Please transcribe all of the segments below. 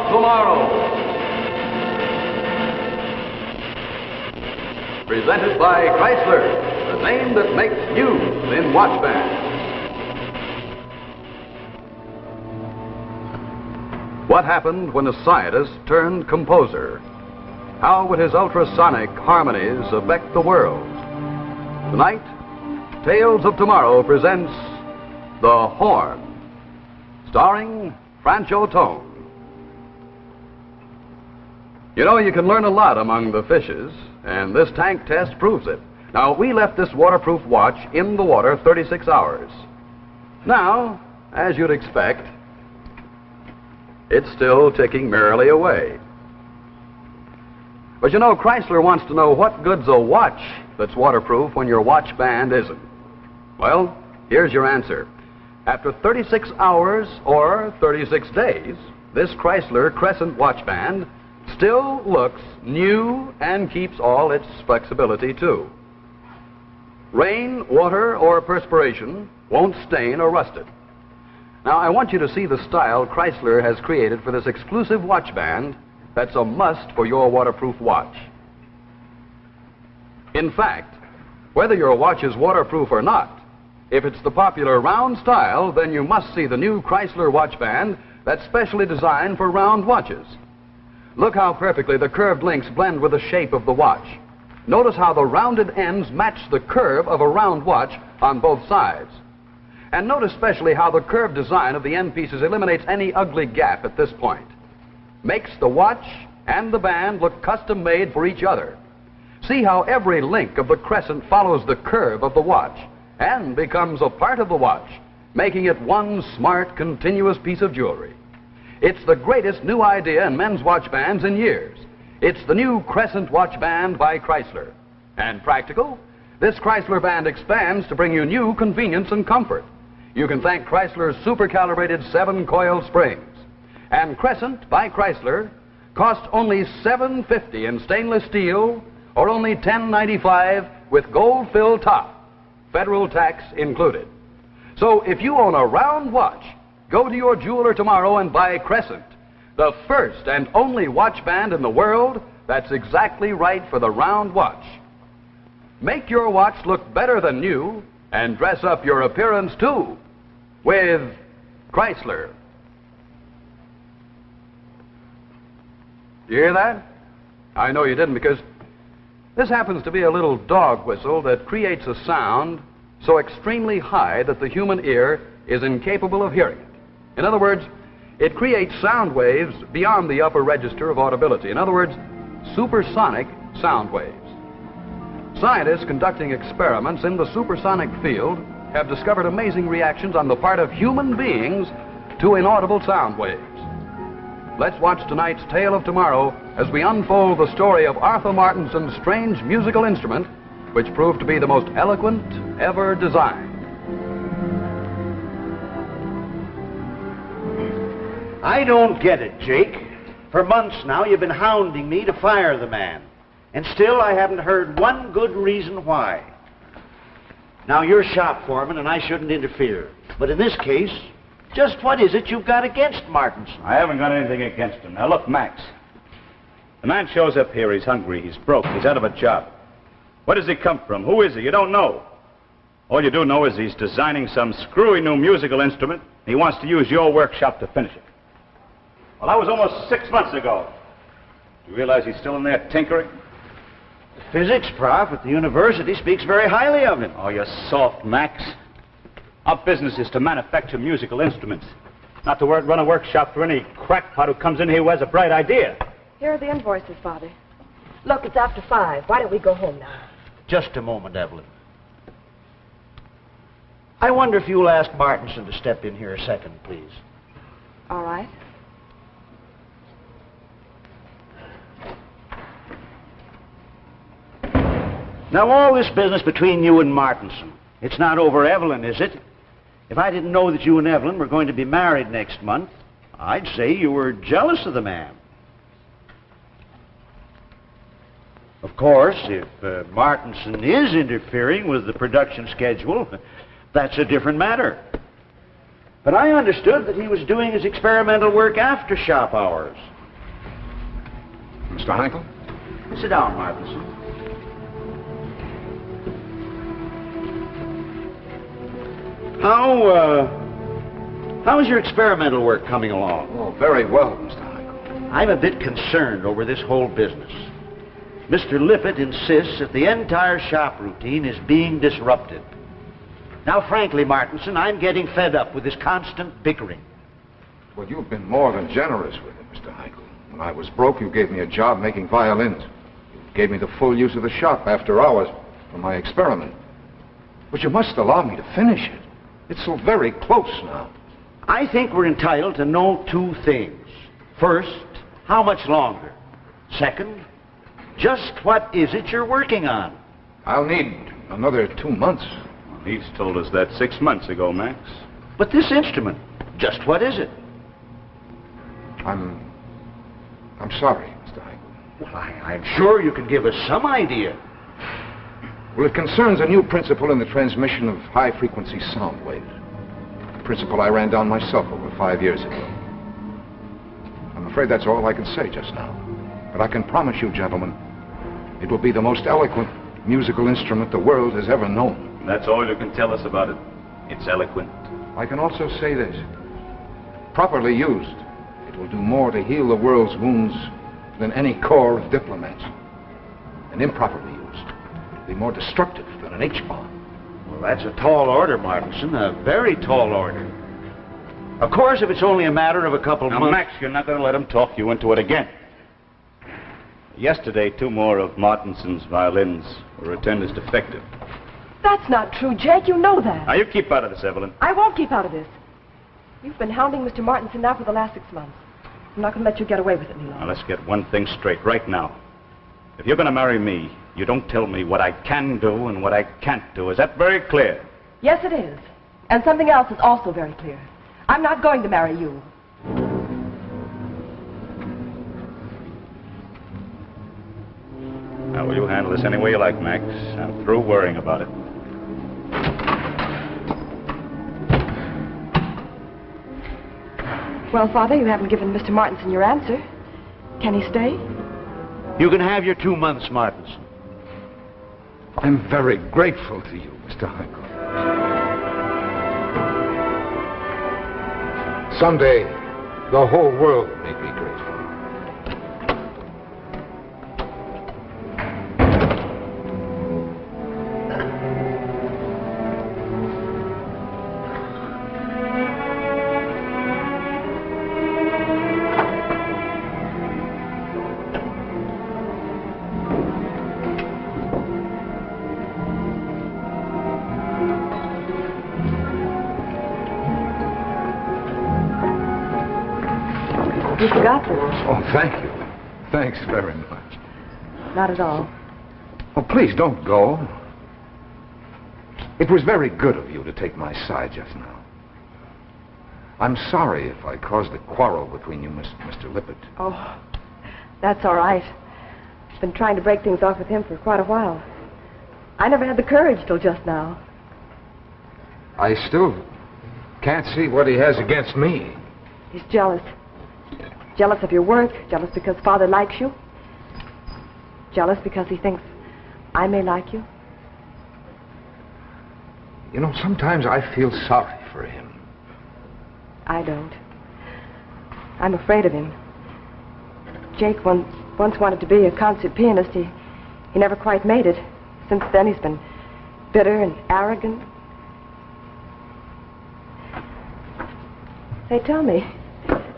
Tomorrow. Presented by Chrysler, the name that makes news in watch bands. What happened when a scientist turned composer? How would his ultrasonic harmonies affect the world? Tonight, Tales of Tomorrow presents The Horn, starring Francho Tone. You know, you can learn a lot among the fishes, and this tank test proves it. Now, we left this waterproof watch in the water 36 hours. Now, as you'd expect, it's still ticking merrily away. But you know, Chrysler wants to know what good's a watch that's waterproof when your watch band isn't. Well, here's your answer. After 36 hours or 36 days, this Chrysler Crescent watch band still looks new and keeps all its flexibility too. Rain, water, or perspiration won't stain or rust it. Now, I want you to see the style Chrysler has created for this exclusive watch band that's a must for your waterproof watch. In fact, whether your watch is waterproof or not, if it's the popular round style, then you must see the new Chrysler watch band that's specially designed for round watches. Look how perfectly the curved links blend with the shape of the watch. Notice how the rounded ends match the curve of a round watch on both sides. And note especially how the curved design of the end pieces eliminates any ugly gap at this point. Makes the watch and the band look custom made for each other. See how every link of the crescent follows the curve of the watch and becomes a part of the watch, making it one smart, continuous piece of jewelry. It's the greatest new idea in men's watch bands in years. It's the new Crescent watch band by Chrysler. And practical, this Chrysler band expands to bring you new convenience and comfort. You can thank Chrysler's super-calibrated 7-coil springs. And Crescent by Chrysler costs only $7.50 in stainless steel or only $10.95 with gold-filled top, federal tax included. So if you own a round watch, go to your jeweler tomorrow and buy Crescent, the first and only watch band in the world that's exactly right for the round watch. Make your watch look better than new and dress up your appearance too with Chrysler. You hear that? I know you didn't, because this happens to be a little dog whistle that creates a sound so extremely high that the human ear is incapable of hearing it. In other words, it creates sound waves beyond the upper register of audibility. In other words, supersonic sound waves. Scientists conducting experiments in the supersonic field have discovered amazing reactions on the part of human beings to inaudible sound waves. Let's watch tonight's Tale of Tomorrow as we unfold the story of Arthur Martinson's strange musical instrument, which proved to be the most eloquent ever designed. I don't get it, Jake. For months now, you've been hounding me to fire the man. And still, I haven't heard one good reason why. Now, you're shop foreman, and I shouldn't interfere. But in this case, just what is it you've got against Martinson? I haven't got anything against him. Now, look, Max. The man shows up here. He's hungry. He's broke. He's out of a job. Where does he come from? Who is he? You don't know. All you do know is he's designing some screwy new musical instrument. He wants to use your workshop to finish it. Well, that was almost 6 months ago. You realize he's still in there tinkering? The physics prof at the university speaks very highly of him. Oh, you're soft, Max. Our business is to manufacture musical instruments, not to run a workshop for any crackpot who comes in here who has a bright idea. Here are the invoices, Father. Look, it's after 5. Why don't we go home now? Just a moment, Evelyn. I wonder if you'll ask Martinson to step in here a second, please. All right. Now, all this business between you and Martinson, it's not over Evelyn, is it? If I didn't know that you and Evelyn were going to be married next month, I'd say you were jealous of the man. Of course, if Martinson is interfering with the production schedule, that's a different matter. But I understood that he was doing his experimental work after shop hours. Mr. Heinkle? Sit down, Martinson. How's your experimental work coming along? Oh, very well, Mr. Heinkle. I'm a bit concerned over this whole business. Mr. Lippett insists that the entire shop routine is being disrupted. Now, frankly, Martinson, I'm getting fed up with this constant bickering. Well, you've been more than generous with him, Mr. Heinkle. When I was broke, you gave me a job making violins. You gave me the full use of the shop after hours for my experiment. But you must allow me to finish it. It's so very close now. I think we're entitled to know two things. First, how much longer? Second, just what is it you're working on? I'll need another 2 months. He's told us that 6 months ago, Max. But this instrument, just what is it? I'm sorry, Mr. Heinkle. Well, I'm sure you can give us some idea. Well, it concerns a new principle in the transmission of high-frequency sound waves. A principle I ran down myself over 5 years ago. I'm afraid that's all I can say just now. But I can promise you, gentlemen, it will be the most eloquent musical instrument the world has ever known. That's all you can tell us about it. It's eloquent. I can also say this. Properly used, it will do more to heal the world's wounds than any corps of diplomats. And improperly used, it will be more destructive than an H-bomb. Well, that's a tall order, Martinson, a very tall order. Of course, if it's only a matter of a couple Now, months... Max, you're not going to let him talk you into it again. Yesterday, 2 more of Martinson's violins were returned as defective. That's not true, Jake. You know that. Now, you keep out of this, Evelyn. I won't keep out of this. You've been hounding Mr. Martinson now for the last 6 months. I'm not going to let you get away with it any Now, longer. let's get one thing straight right now. If you're going to marry me, you don't tell me what I can do and what I can't do. Is that very clear? Yes, it is. And something else is also very clear. I'm not going to marry you. Now, will you handle this any way you like, Max? I'm through worrying about it. Well, Father, you haven't given Mr. Martinson your answer. Can he stay? You can have your 2 months, Martinson. I'm very grateful to you, Mr. Heinkle. Someday, the whole world may be grateful. You forgot this. Oh, thank you. Thanks very much. Not at all. Oh, please don't go. It was very good of you to take my side just now. I'm sorry if I caused a quarrel between you, Mr. Lippett. Oh, that's all right. I've been trying to break things off with him for quite a while. I never had the courage till just now. I still can't see what he has against me. He's jealous. Jealous of your work, jealous because Father likes you, jealous because he thinks I may like you. You know, sometimes I feel sorry for him. I don't. I'm afraid of him. Jake once wanted to be a concert pianist. He never quite made it. Since then, he's been bitter and arrogant. Say, tell me,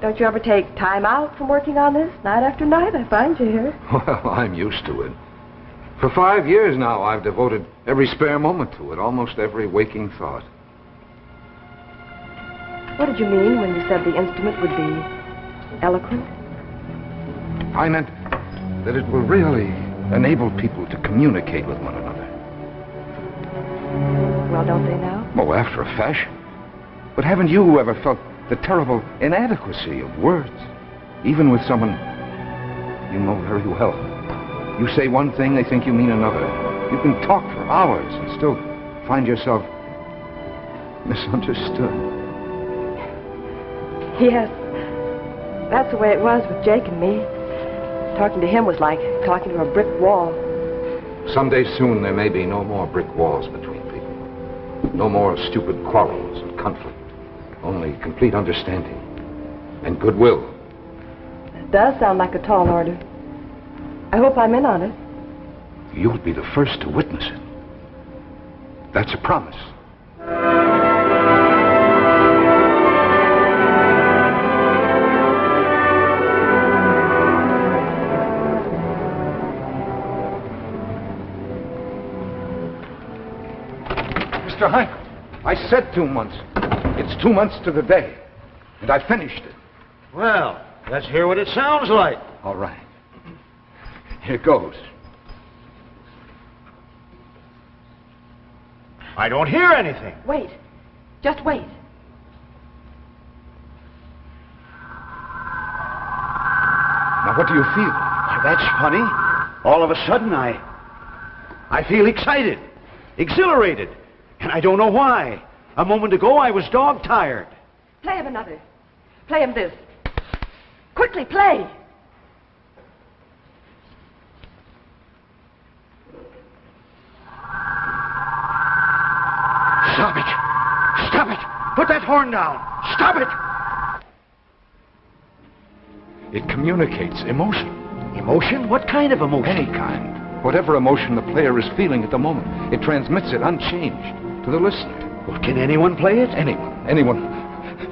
don't you ever take time out from working on this? Night after night, I find you here. Well, I'm used to it. For 5 years now, I've devoted every spare moment to it, almost every waking thought. What did you mean when you said the instrument would be eloquent? I meant that it will really enable people to communicate with one another. Well, don't they now? Oh, after a fashion. But haven't you ever felt the terrible inadequacy of words, even with someone you know very well? You say one thing, they think you mean another. You can talk for hours and still find yourself misunderstood. Yes. That's the way it was with Jake and me. Talking to him was like talking to a brick wall. Someday soon there may be no more brick walls between people. No more stupid quarrels and conflict. Only complete understanding and goodwill. It does sound like a tall order. I hope I'm in on it. You'll be the first to witness it. That's a promise. Mr. Heinkel, I said 2 months. It's 2 months to the day. And I finished it. Well, let's hear what it sounds like. All right. Here goes. I don't hear anything. Wait. Just wait. Now, what do you feel? Why, that's funny. All of a sudden, I feel excited, exhilarated, and I don't know why. A moment ago, I was dog-tired. Play him another. Play him this. Quickly, play! Stop it! Stop it! Put that horn down! Stop it! It communicates emotion. Emotion? What kind of emotion? Any kind. Whatever emotion the player is feeling at the moment, it transmits it unchanged to the listener. Well, can anyone play it? Anyone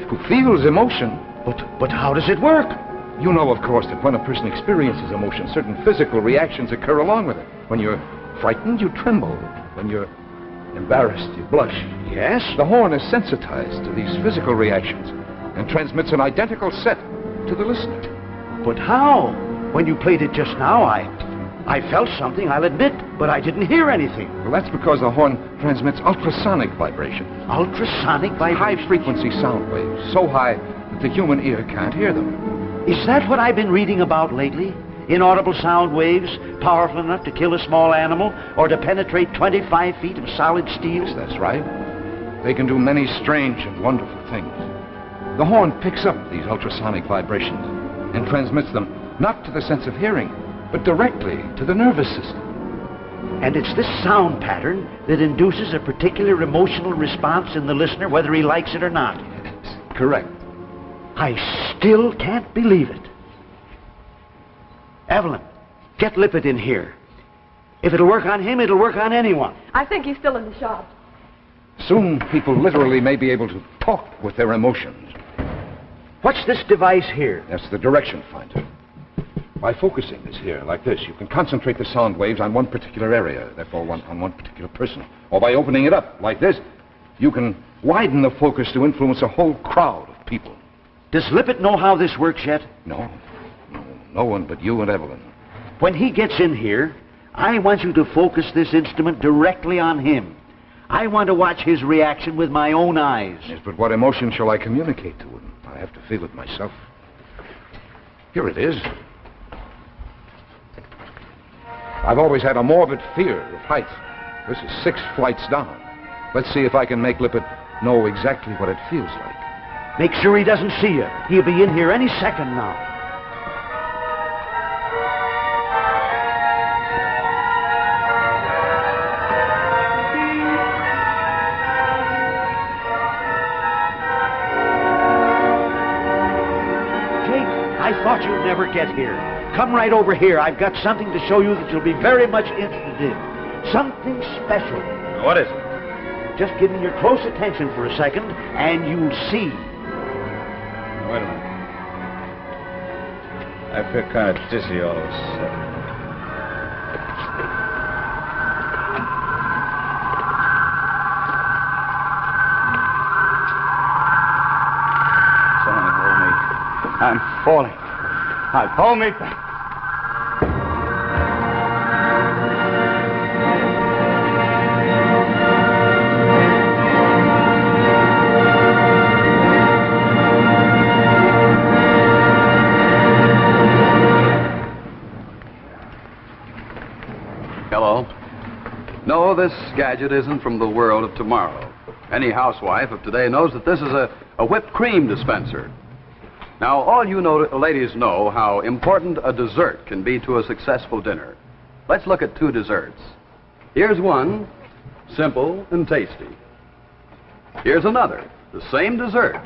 who feels emotion. But how does it work? You know, of course, that when a person experiences emotion, certain physical reactions occur along with it. When you're frightened, you tremble. When you're embarrassed, you blush. Yes? The horn is sensitized to these physical reactions and transmits an identical set to the listener. But how? When you played it just now, I felt something, I'll admit, but I didn't hear anything. Well, that's because the horn transmits ultrasonic vibrations. Ultrasonic vibration? High-frequency sound waves, so high that the human ear can't hear them. Is that what I've been reading about lately? Inaudible sound waves, powerful enough to kill a small animal or to penetrate 25 feet of solid steel? Yes, that's right. They can do many strange and wonderful things. The horn picks up these ultrasonic vibrations and transmits them not to the sense of hearing, but directly to the nervous system. And it's this sound pattern that induces a particular emotional response in the listener, whether he likes it or not. Yes, correct. I still can't believe it. Evelyn, get Lippert in here. If it'll work on him, it'll work on anyone. I think he's still in the shop. Soon, people literally may be able to talk with their emotions. What's this device here? That's the direction finder. By focusing this here, like this, you can concentrate the sound waves on one particular area, therefore on one particular person. Or by opening it up, like this, you can widen the focus to influence a whole crowd of people. Does Lippert know how this works yet? No one but you and Evelyn. When he gets in here, I want you to focus this instrument directly on him. I want to watch his reaction with my own eyes. Yes, but what emotion shall I communicate to him? I have to feel it myself. Here it is. I've always had a morbid fear of heights. This is 6 flights down. Let's see if I can make Lippert know exactly what it feels like. Make sure he doesn't see you. He'll be in here any second now. I thought you'd never get here. Come right over here. I've got something to show you that you'll be very much interested in. Something special. What is it? Just give me your close attention for a second, and you'll see. Wait a minute. I feel kind of dizzy all of a sudden. Someone hold me. I'm falling. Hold me. Hello? No, this gadget isn't from the world of tomorrow. Any housewife of today knows that this is a whipped cream dispenser. Now, all you ladies know how important a dessert can be to a successful dinner. Let's look at two desserts. Here's one, simple and tasty. Here's another, the same dessert,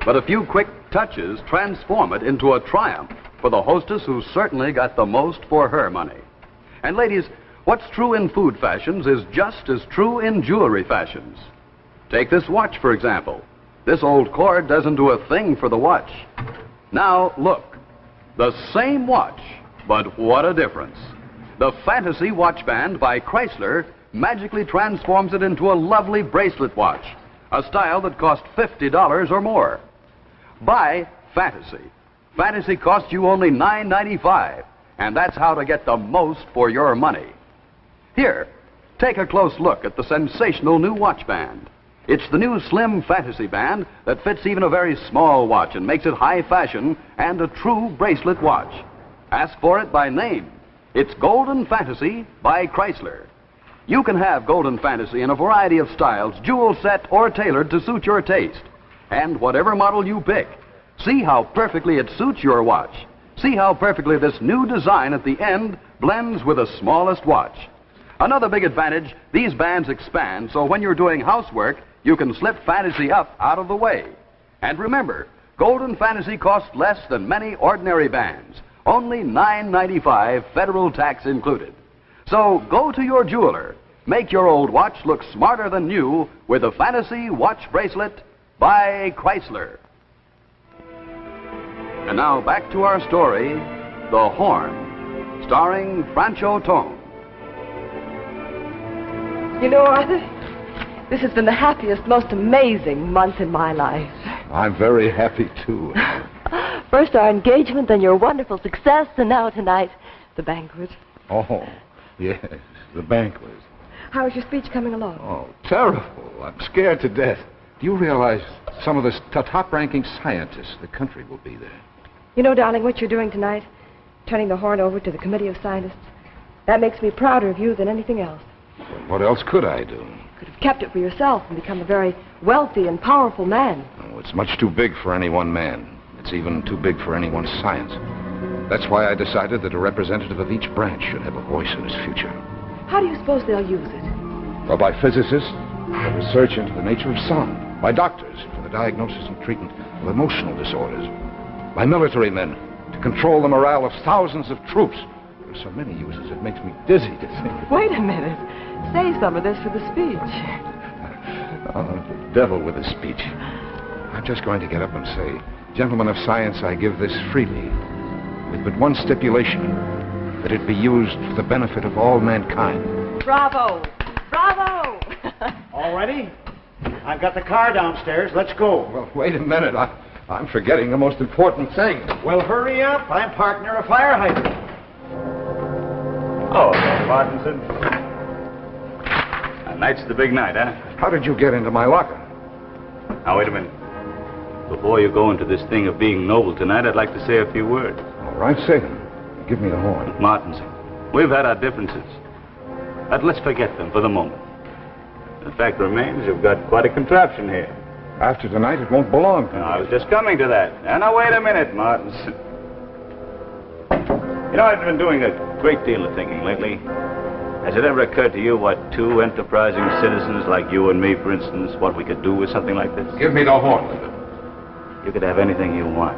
but a few quick touches transform it into a triumph for the hostess who certainly got the most for her money. And ladies, what's true in food fashions is just as true in jewelry fashions. Take this watch, for example. This old cord doesn't do a thing for the watch. Now, look. The same watch, but what a difference. The Fantasy Watch Band by Chrysler magically transforms it into a lovely bracelet watch, a style that cost $50 or more. Buy Fantasy. Fantasy costs you only $9.95, and that's how to get the most for your money. Here, take a close look at the sensational new watch band. It's the new slim Fantasy Band that fits even a very small watch and makes it high fashion and a true bracelet watch. Ask for it by name. It's Golden Fantasy by Chrysler. You can have Golden Fantasy in a variety of styles, jewel set or tailored to suit your taste. And whatever model you pick, see how perfectly it suits your watch. See how perfectly this new design at the end blends with the smallest watch. Another big advantage, these bands expand, so when you're doing housework, you can slip Fantasy up out of the way. And remember, Golden Fantasy costs less than many ordinary bands. Only $9.95, federal tax included. So go to your jeweler. Make your old watch look smarter than new with the Fantasy Watch Bracelet by Chrysler. And now back to our story, The Horn, starring Francho Tone. You know, Arthur, this has been the happiest, most amazing month in my life. I'm very happy, too. First our engagement, then your wonderful success, and now tonight, the banquet. Oh, yes, the banquet. How is your speech coming along? Oh, terrible. I'm scared to death. Do you realize some of the top-ranking scientists in the country will be there? You know, darling, what you're doing tonight, turning the horn over to the Committee of Scientists, that makes me prouder of you than anything else. What else could I do? You could have kept it for yourself and become a very wealthy and powerful man. Oh, it's much too big for any one man. It's even too big for any one science. That's why I decided that a representative of each branch should have a voice in his future. How do you suppose they'll use it? Well, by physicists for research into the nature of sound. By doctors for the diagnosis and treatment of emotional disorders. By military men to control the morale of thousands of troops. There are so many uses it makes me dizzy to think. Wait a minute. Save some of this for the speech. Oh, the devil with a speech. I'm just going to get up and say, gentlemen of science, I give this freely, with but one stipulation, that it be used for the benefit of all mankind. Bravo! Bravo! All ready? I've got the car downstairs. Let's go. Well, wait a minute. I'm forgetting the most important thing. Well, hurry up. I'm parked near a fire hydrant. Oh, Martinson. Tonight's the big night, huh? How did you get into my locker? Now, wait a minute. Before you go into this thing of being noble tonight, I'd like to say a few words. All right, say them. Give me the horn. Martinson, we've had our differences. But let's forget them for the moment. The fact remains you've got quite a contraption here. After tonight, it won't belong to me. I was just coming to that. Now, wait a minute, Martinson. You know, I've been doing a great deal of thinking lately. Has it ever occurred to you what two enterprising citizens like you and me, for instance, what we could do with something like this? Give me the horn, Linda. You could have anything you want.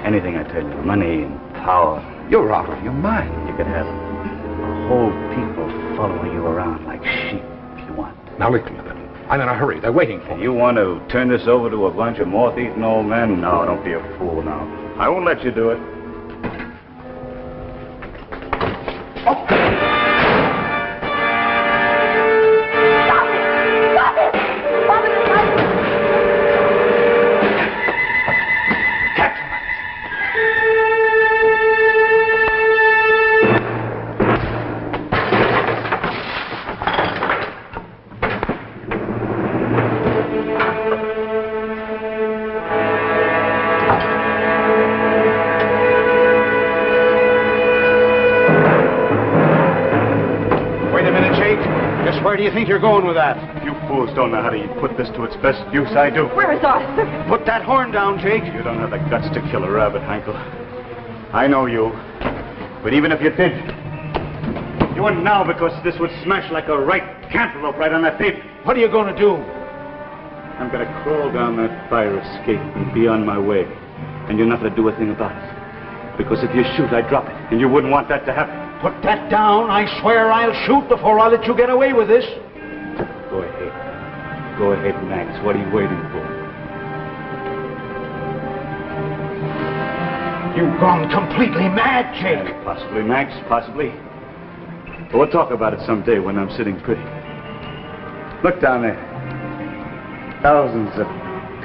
Anything, I tell you. Money and power. You're out of your mind. You could have whole people following you around like sheep if you want. Now, listen, Linda. I'm in a hurry. They're waiting for me. You want to turn this over to a bunch of moth-eaten old men? No, don't be a fool now. I won't let you do it. do you think you're going with that? You fools don't know how to put this to its best use. I do. Where is Arthur? Put that horn down, Jake. You don't have the guts to kill a rabbit, Hankel. I know you. But even if you did, you wouldn't now because this would smash like a ripe cantaloupe right on that pavement. What are you going to do? I'm going to crawl down that fire escape and be on my way. And you're not going to do a thing about it. Because if you shoot, I drop it. And you wouldn't want that to happen. Put that down. I swear I'll shoot before I let you get away with this. Go ahead. Go ahead, Max. What are you waiting for? You've gone completely mad, Jake. Possibly, Max. Possibly. But we'll talk about it someday when I'm sitting pretty. Look down there. Thousands of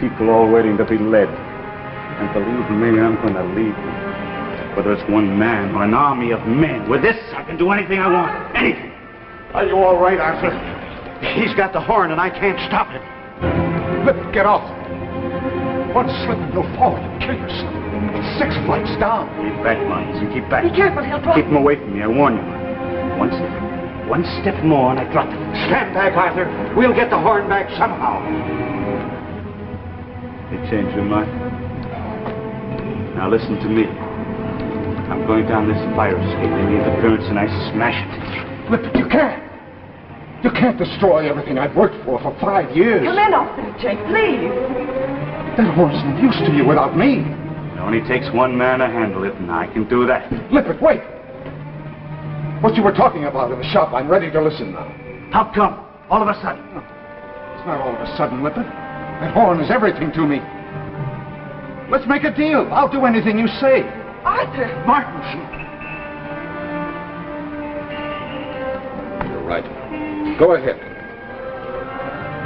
people all waiting to be led. And believe me, I'm going to lead them. Whether it's one man or an army of men. With this, I can do anything I want. Anything. Are you all right, Arthur? He's got the horn and I can't stop it. Get off. One slip and you'll fall and kill yourself. 6 flights down. Keep back, Martins, and keep back. Be careful, he'll drop. Keep him away from me, I warn you. One step more and I drop it. Stand back, Arthur. We'll get the horn back somehow. You change your mind? Now listen to me. I'm going down this fire escape in the interference and I smash it. Lippert, you can't. You can't destroy everything I've worked for 5 years. Come in, Arthur, Jake, please. That horn's no use to you without me. It only takes one man to handle it, and I can do that. Lippert, wait. What you were talking about in the shop, I'm ready to listen now. How come? All of a sudden? It's not all of a sudden, Lippert. That horn is everything to me. Let's make a deal. I'll do anything you say. Arthur! Martinson. You're right. Go ahead.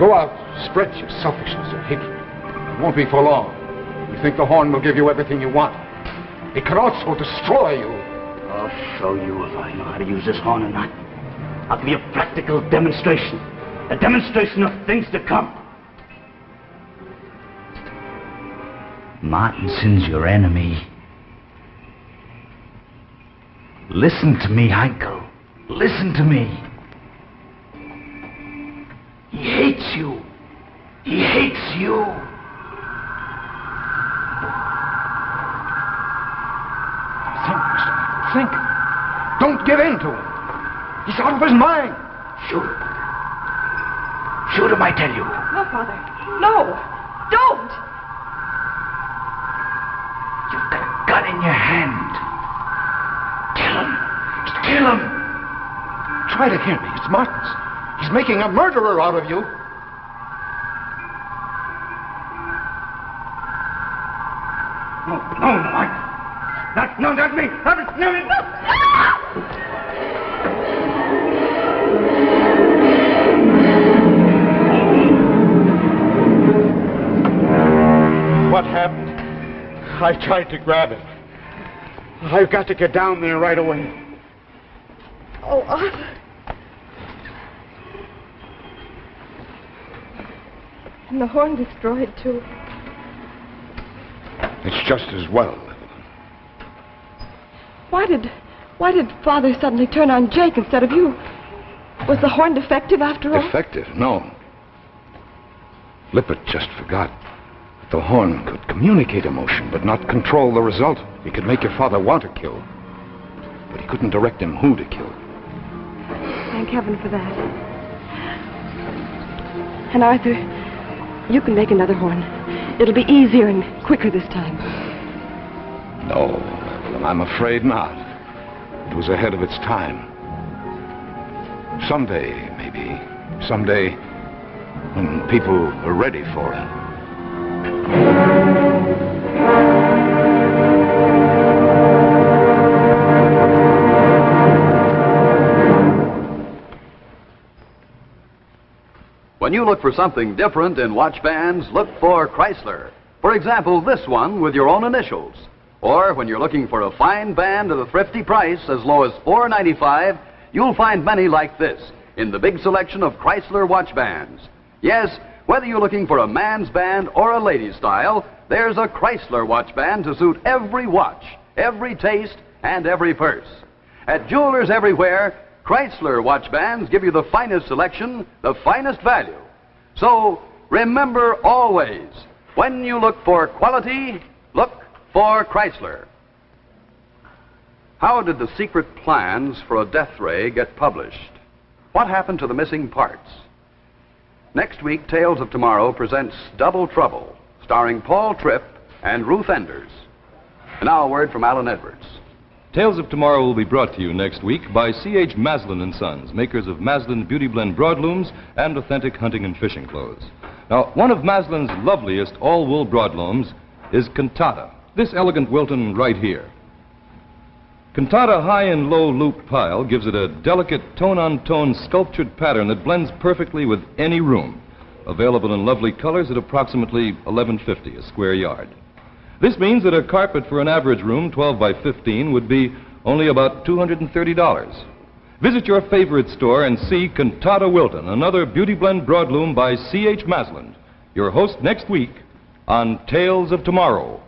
Go out, spread your selfishness and hatred. It won't be for long. You think the horn will give you everything you want. It can also destroy you. I'll show you if I know how to use this horn or not. I'll give you a practical demonstration. A demonstration of things to come. Martinson's your enemy. Listen to me, Heinkel. Listen to me. He hates you. He hates you. Think, Mr. Heinkel, think. Don't give in to him. He's out of his mind. Shoot him. Shoot him, I tell you. No, Father. No. Don't. You've got a gun in your hand. Kill him. Kill him. Try to hear me. It's Martins. He's making a murderer out of you. No, Mike. Not me. Not me. What happened? I tried to grab him. I've got to get down there right away. Oh, Arthur. And the horn destroyed, too. It's just as well. Why did Father suddenly turn on Jake instead of you? Was the horn defective after all? Defective? No. Lippert just forgot. The horn could communicate emotion, but not control the result. He could make your father want to kill, but he couldn't direct him who to kill. Thank heaven for that. And Arthur, you can make another horn. It'll be easier and quicker this time. No, I'm afraid not. It was ahead of its time. Someday, maybe. Someday, when people are ready for it. When you look for something different in watch bands, look for Chrysler. For example, this one with your own initials. Or when you're looking for a fine band at a thrifty price as low as $4.95, you'll find many like this in the big selection of Chrysler watch bands. Yes, whether you're looking for a man's band or a lady's style, there's a Chrysler watch band to suit every watch, every taste, and every purse. At jewelers everywhere, Chrysler watch bands give you the finest selection, the finest value. So remember always, when you look for quality, look for Chrysler. How did the secret plans for a death ray get published? What happened to the missing parts? Next week, Tales of Tomorrow presents Double Trouble, starring Paul Tripp and Ruth Enders. And now a word from Alan Edwards. Tales of Tomorrow will be brought to you next week by C.H. Maslin & Sons, makers of Maslin Beauty Blend broadlooms and authentic hunting and fishing clothes. Now, one of Maslin's loveliest all-wool broadlooms is Cantata, this elegant Wilton right here. Cantata high and low loop pile gives it a delicate tone-on-tone sculptured pattern that blends perfectly with any room. Available in lovely colors at approximately $11.50 a square yard. This means that a carpet for an average room, 12 by 15, would be only about $230. Visit your favorite store and see Cantata Wilton, another Beauty Blend broadloom by C.H. Maslin, your host next week on Tales of Tomorrow.